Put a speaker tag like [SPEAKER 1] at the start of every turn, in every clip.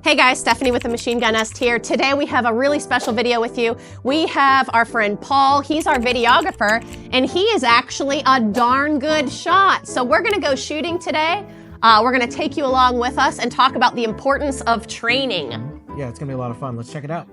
[SPEAKER 1] Hey guys, Stephanie with the Machine Gun Nest here. Today we have a really special video with you. We have our friend Paul. He's our videographer, and he is actually a darn good shot. So we're gonna go shooting today. We're gonna take you along with us and talk about the importance of training.
[SPEAKER 2] Yeah, it's gonna be a lot of fun. Let's check it out.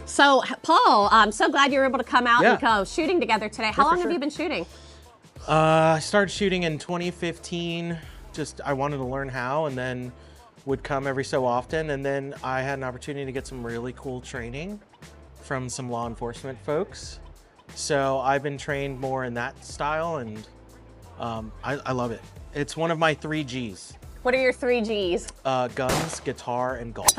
[SPEAKER 1] So, Paul, I'm so glad you were able to come out
[SPEAKER 2] Yeah.
[SPEAKER 1] and go shooting together today. How long have
[SPEAKER 2] sure.
[SPEAKER 1] you been shooting?
[SPEAKER 2] I started shooting in 2015. I wanted to learn how, and then would come every so often. And then I had an opportunity to get some really cool training from some law enforcement folks. So I've been trained more in that style, and I love it. It's one of my 3 Gs.
[SPEAKER 1] What are your 3 Gs?
[SPEAKER 2] Guns, guitar, and golf.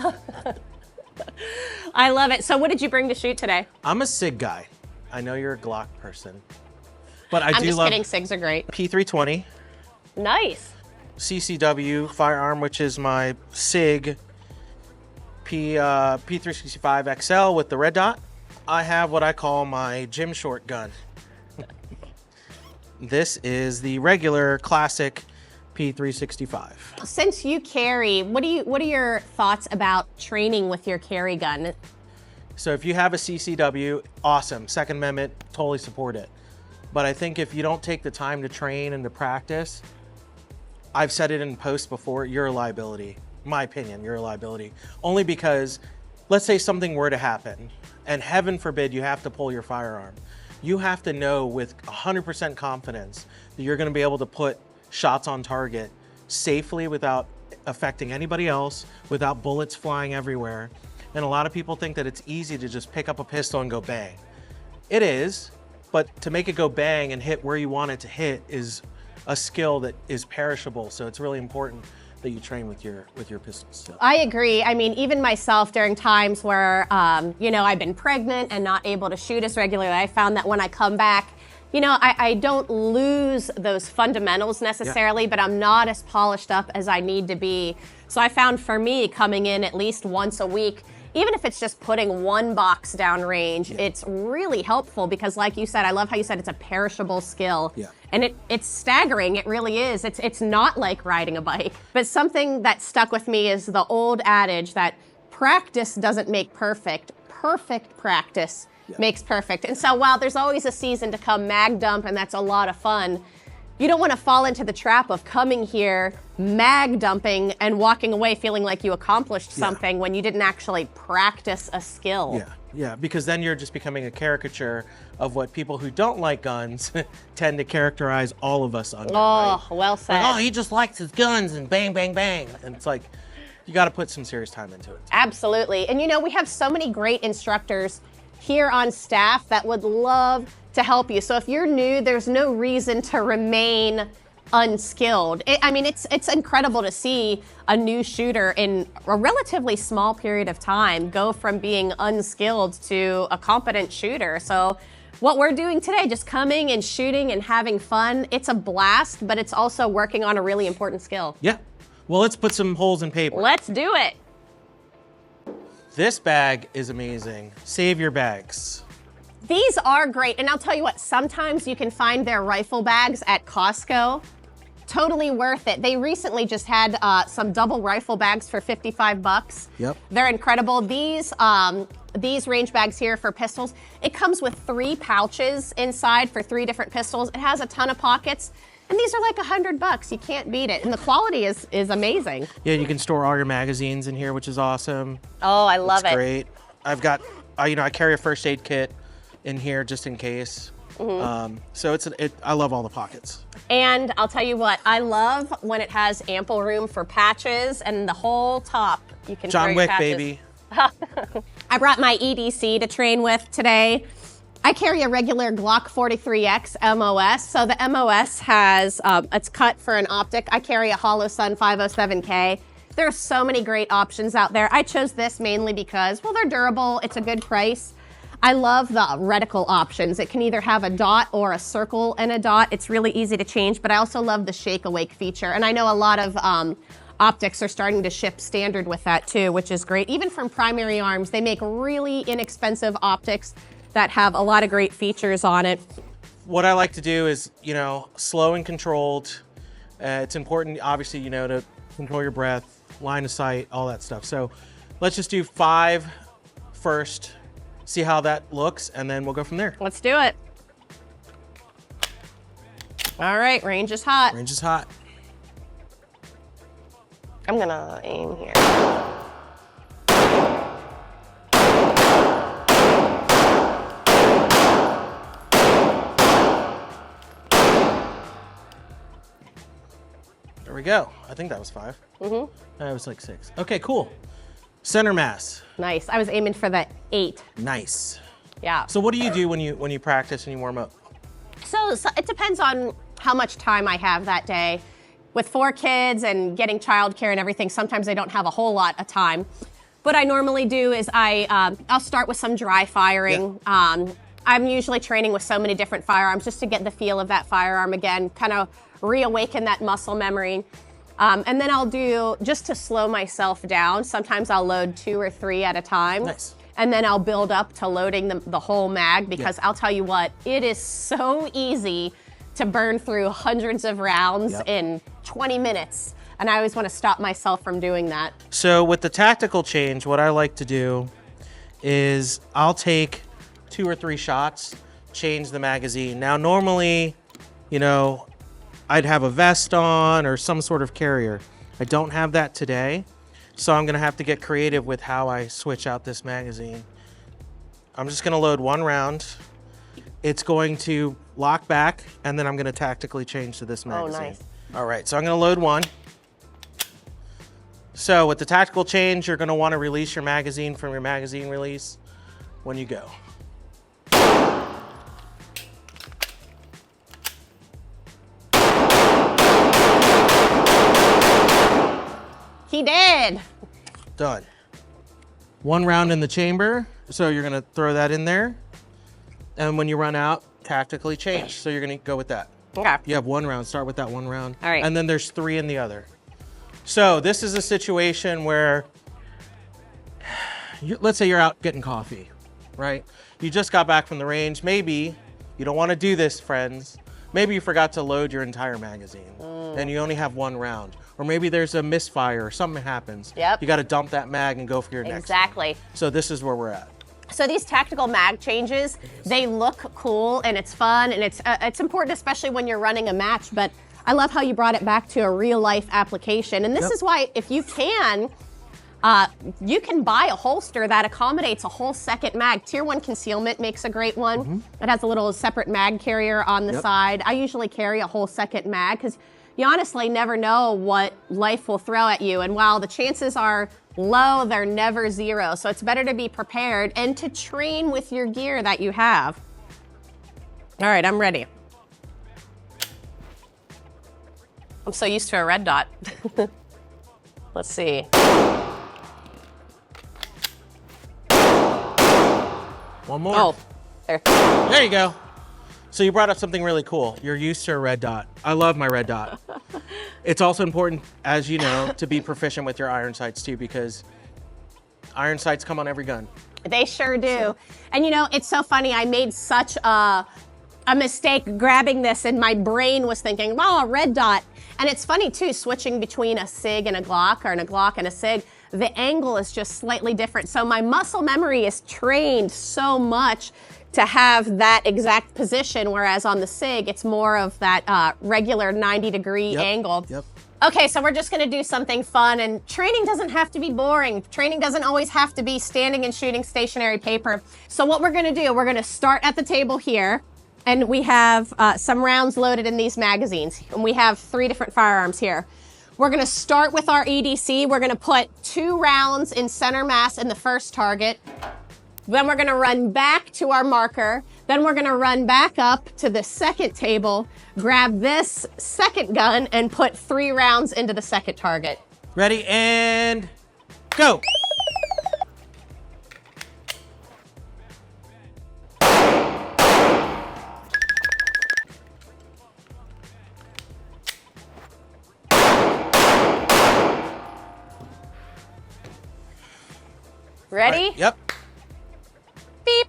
[SPEAKER 1] I love it. So what did you bring to shoot today?
[SPEAKER 2] I'm a SIG guy. I know you're a Glock person, but I'm
[SPEAKER 1] just
[SPEAKER 2] do love
[SPEAKER 1] kidding, SIGs are great.
[SPEAKER 2] P320.
[SPEAKER 1] Nice.
[SPEAKER 2] CCW Firearm, which is my SIG P365 XL with the red dot. I have what I call my gym short gun. This is the regular classic P365.
[SPEAKER 1] Since you carry, what are your thoughts about training with your carry gun?
[SPEAKER 2] So if you have a CCW, awesome. Second Amendment, totally support it. But I think if you don't take the time to train and to practice, I've said it in posts before, you're a liability. My opinion, you're a liability. Only because, let's say something were to happen, and heaven forbid you have to pull your firearm. You have to know with 100% confidence that you're gonna be able to put shots on target safely without affecting anybody else, without bullets flying everywhere. And a lot of people think that it's easy to just pick up a pistol and go bang. It is, but to make it go bang and hit where you want it to hit is a skill that is perishable. So it's really important that you train with your pistols. So.
[SPEAKER 1] I agree. I mean, even myself during times where, I've been pregnant and not able to shoot as regularly, I found that when I come back, I don't lose those fundamentals necessarily, but I'm not as polished up as I need to be. So I found for me coming in at least once a week, even if it's just putting one box down range, it's really helpful because like you said, I love how you said it's a perishable skill.
[SPEAKER 2] Yeah.
[SPEAKER 1] And it's staggering, it really is. It's not like riding a bike. But something that stuck with me is the old adage that practice doesn't make perfect, perfect practice makes perfect. And so while there's always a season to come mag dump, and that's a lot of fun, you don't want to fall into the trap of coming here, mag dumping, and walking away feeling like you accomplished something when you didn't actually practice a skill.
[SPEAKER 2] Yeah, because then you're just becoming a caricature of what people who don't like guns tend to characterize all of us under.
[SPEAKER 1] Oh,
[SPEAKER 2] right?
[SPEAKER 1] well said.
[SPEAKER 2] Like, oh, he just likes his guns and bang, bang, bang. And it's like, you got to put some serious time into it.
[SPEAKER 1] Absolutely. And we have so many great instructors here on staff that would love to help you. So if you're new, there's no reason to remain unskilled. It's incredible to see a new shooter in a relatively small period of time go from being unskilled to a competent shooter. So what we're doing today, just coming and shooting and having fun, it's a blast, but it's also working on a really important skill.
[SPEAKER 2] Yeah. Well, let's put some holes in paper.
[SPEAKER 1] Let's do it.
[SPEAKER 2] This bag is amazing. Save your bags.
[SPEAKER 1] These are great, and I'll tell you what, sometimes you can find their rifle bags at Costco. Totally worth it. They recently just had some double rifle bags for 55 bucks.
[SPEAKER 2] Yep.
[SPEAKER 1] They're incredible. These range bags here for pistols, it comes with 3 pouches inside for 3 different pistols. It has a ton of pockets, and these are like 100 bucks. You can't beat it, and the quality is amazing.
[SPEAKER 2] Yeah, you can store all your magazines in here, which is awesome.
[SPEAKER 1] Oh, I love it.
[SPEAKER 2] Great. I've got, I carry a first aid kit in here just in case. So I love all the pockets.
[SPEAKER 1] And I'll tell you what, I love when it has ample room for patches and the whole top. You can throw
[SPEAKER 2] John
[SPEAKER 1] your
[SPEAKER 2] Wick,
[SPEAKER 1] patches.
[SPEAKER 2] baby.
[SPEAKER 1] I brought my EDC to train with today. I carry a regular Glock 43X MOS. So the MOS has, it's cut for an optic. I carry a Hollow Sun 507K. There are so many great options out there. I chose this mainly because, well, they're durable, it's a good price. I love the reticle options. It can either have a dot or a circle and a dot. It's really easy to change, but I also love the shake awake feature. And I know a lot of optics are starting to ship standard with that too, which is great. Even from Primary Arms, they make really inexpensive optics that have a lot of great features on it.
[SPEAKER 2] What I like to do is, slow and controlled. It's important, obviously, to control your breath, line of sight, all that stuff. So let's just do 5 first, see how that looks, and then we'll go from there.
[SPEAKER 1] Let's do it. All right, range is hot.
[SPEAKER 2] Range is hot.
[SPEAKER 1] I'm gonna aim here.
[SPEAKER 2] There we go. I think that was 5. That was like 6. Okay, cool. Center mass.
[SPEAKER 1] Nice. I was aiming for the 8.
[SPEAKER 2] Nice.
[SPEAKER 1] Yeah.
[SPEAKER 2] So what do you do when you practice and you warm up?
[SPEAKER 1] So it depends on how much time I have that day. With 4 kids and getting childcare and everything, sometimes I don't have a whole lot of time. What I normally do is I'll start with some dry firing. Yeah. I'm usually training with so many different firearms just to get the feel of that firearm again, kind of reawaken that muscle memory. And then I'll do, just to slow myself down, sometimes I'll load 2 or 3 at a time.
[SPEAKER 2] Nice.
[SPEAKER 1] And then I'll build up to loading the whole mag, because I'll tell you what, it is so easy to burn through hundreds of rounds in 20 minutes. And I always want to stop myself from doing that. So
[SPEAKER 2] with the tactical change, what I like to do is I'll take 2 or 3 shots, change the magazine. Now, normally, I'd have a vest on or some sort of carrier. I don't have that today, so I'm gonna have to get creative with how I switch out this magazine. I'm just gonna load 1 round. It's going to lock back, and then I'm gonna tactically change to this magazine.
[SPEAKER 1] Oh, nice.
[SPEAKER 2] All right, so I'm gonna load 1. So with the tactical change, you're gonna wanna release your magazine from your magazine release when you go.
[SPEAKER 1] He did.
[SPEAKER 2] Done. 1 round in the chamber, so you're gonna throw that in there. And when you run out, tactically change. So you're gonna go with that.
[SPEAKER 1] Okay.
[SPEAKER 2] You have 1 round, start with that 1 round.
[SPEAKER 1] All right.
[SPEAKER 2] And then there's 3 in the other. So this is a situation where, let's say you're out getting coffee, right? You just got back from the range. Maybe you don't wanna do this, friends. Maybe you forgot to load your entire magazine and you only have 1 round. Or maybe there's a misfire or something happens.
[SPEAKER 1] Yep.
[SPEAKER 2] You gotta dump that mag and go for your next one.
[SPEAKER 1] Exactly.
[SPEAKER 2] So this is where we're at.
[SPEAKER 1] So these tactical mag changes, they look cool and it's fun, and it's important, especially when you're running a match, but I love how you brought it back to a real life application. And this is why, if you can buy a holster that accommodates a whole second mag. Tier 1 concealment makes a great one. It has a little separate mag carrier on the side. I usually carry a whole second mag because you honestly never know what life will throw at you. And while the chances are low, they're never 0. So it's better to be prepared and to train with your gear that you have. All right, I'm ready. I'm so used to a red dot. Let's see.
[SPEAKER 2] One more.
[SPEAKER 1] Oh, there.
[SPEAKER 2] There you go. So you brought up something really cool. You're used to a red dot. I love my red dot. It's also important, as you know, to be proficient with your iron sights too, because iron sights come on every gun.
[SPEAKER 1] They sure do. And it's so funny. I made such a mistake grabbing this, and my brain was thinking, wow, a red dot. And it's funny too, switching between a SIG and a Glock, or a Glock and a SIG, the angle is just slightly different. So my muscle memory is trained so much to have that exact position, whereas on the SIG, it's more of that regular 90-degree angle.
[SPEAKER 2] Yep.
[SPEAKER 1] Okay, so we're just gonna do something fun, and training doesn't have to be boring. Training doesn't always have to be standing and shooting stationary paper. So what we're gonna do, we're gonna start at the table here, and we have some rounds loaded in these magazines, and we have 3 different firearms here. We're gonna start with our EDC. We're gonna put 2 rounds in center mass in the first target. Then we're gonna run back to our marker. Then we're gonna run back up to the second table, grab this second gun, and put 3 rounds into the second target.
[SPEAKER 2] Ready, and go.
[SPEAKER 1] Ready?
[SPEAKER 2] Right, yep.
[SPEAKER 1] Beep.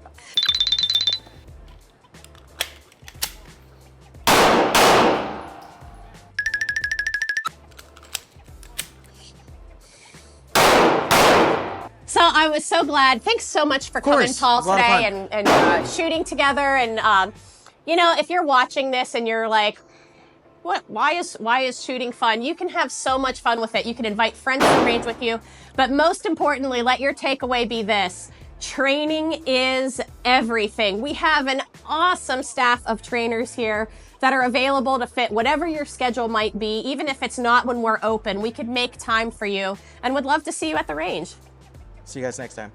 [SPEAKER 1] So I was so glad. Thanks so much for coming, Paul, today and shooting together. And you know, if you're watching this and you're like, what? Why is shooting fun? You can have so much fun with it. You can invite friends to range with you, but most importantly, let your takeaway be this: training is everything. We have an awesome staff of trainers here that are available to fit whatever your schedule might be. Even if it's not when we're open, we could make time for you and would love to see you at the range.
[SPEAKER 2] See you guys next time.